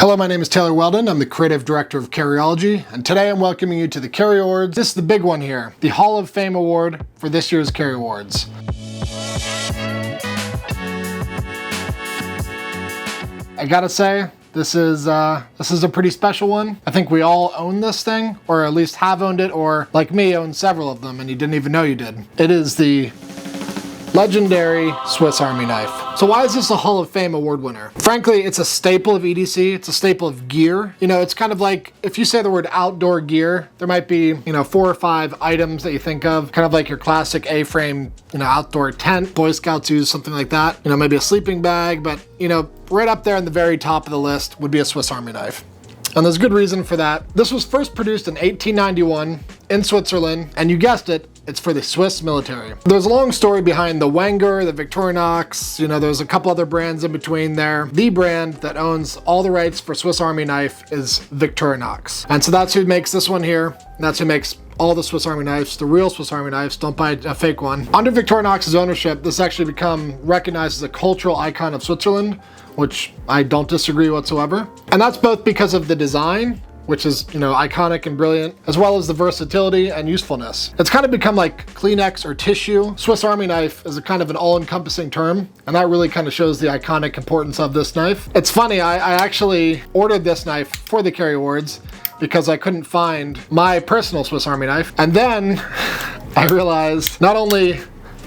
Hello, my name is Taylor Weldon. I'm the creative director of Carryology, and today I'm welcoming you to the Carry Awards. This is the big one here, the Hall of Fame Award for this year's Carry Awards. I gotta say, this is a pretty special one. I think we all own this thing, or at least have owned it, or like me, own several of them, and you didn't even know you did. It is the legendary Swiss Army Knife. So why is this a Hall of Fame award winner? Frankly, it's a staple of EDC. It's a staple of gear. You know, it's kind of like, if you say the word outdoor gear, there might be, 4 or 5 items that you think of, kind of like your classic A-frame, outdoor tent. Boy Scouts use something like that. Maybe a sleeping bag, but, right up there in the very top of the list would be a Swiss Army Knife. And there's good reason for that. This was first produced in 1891 in Switzerland, and you guessed it, it's for the Swiss military. There's a long story behind the Wenger, the Victorinox, there's a couple other brands in between there. The brand that owns all the rights for Swiss Army Knife is Victorinox. And so that's who makes this one here. That's who makes all the Swiss Army knives, the real Swiss Army knives. Don't buy a fake one. Under Victorinox's ownership, this actually become recognized as a cultural icon of Switzerland, which I don't disagree whatsoever. And that's both because of the design, which is, iconic and brilliant, as well as the versatility and usefulness. It's kind of become like Kleenex or tissue. Swiss Army knife is a kind of an all-encompassing term, and that really kind of shows the iconic importance of this knife. It's funny, I actually ordered this knife for the Carry Awards because I couldn't find my personal Swiss Army knife. And then I realized not only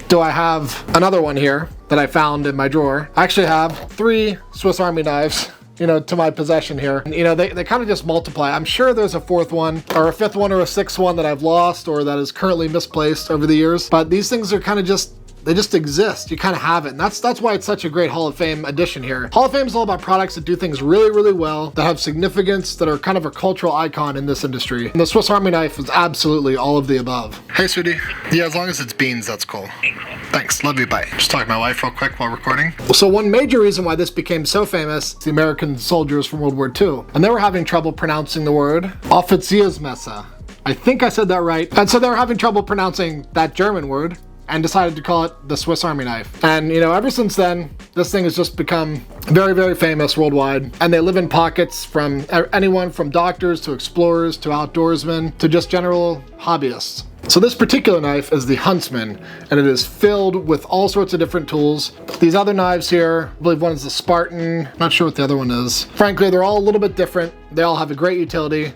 do I have another one here that I found in my drawer, I actually have 3 Swiss Army knives to my possession here. And, they kind of just multiply. I'm sure there's a 4th one or a 5th one or a 6th one that I've lost or that is currently misplaced over the years. But these things are kind of they just exist. You kind of have it. And that's why it's such a great Hall of Fame edition here. Hall of Fame is all about products that do things really, really well, that have significance, that are kind of a cultural icon in this industry. And the Swiss Army Knife is absolutely all of the above. Hey, sweetie. Yeah, as long as it's beans, that's cool. Thanks, love you, bye. Just talk to my wife real quick while recording. So one major reason why this became so famous, the American soldiers from World War II, and they were having trouble pronouncing the word Offiziersmesser. I think I said that right. And so they were having trouble pronouncing that German word, and decided to call it the Swiss Army Knife. And ever since then, this thing has just become very, very famous worldwide. And they live in pockets from anyone from doctors to explorers to outdoorsmen to just general hobbyists. So this particular knife is the Huntsman, and it is filled with all sorts of different tools. These other knives here, I believe one is the Spartan, not sure what the other one is. Frankly, they're all a little bit different. They all have a great utility.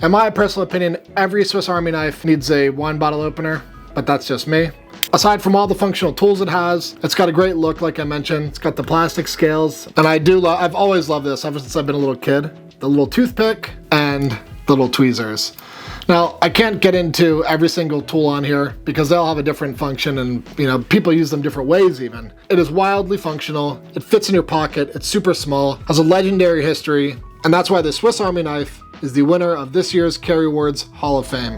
In my personal opinion, every Swiss Army knife needs a wine bottle opener, but that's just me. Aside from all the functional tools it has, it's got a great look, like I mentioned. It's got the plastic scales, and I've always loved this ever since I've been a little kid. The little toothpick and the little tweezers. Now, I can't get into every single tool on here because they all have a different function and, people use them different ways even. It is wildly functional. It fits in your pocket. It's super small, has a legendary history, and that's why the Swiss Army Knife is the winner of this year's Carry Awards Hall of Fame.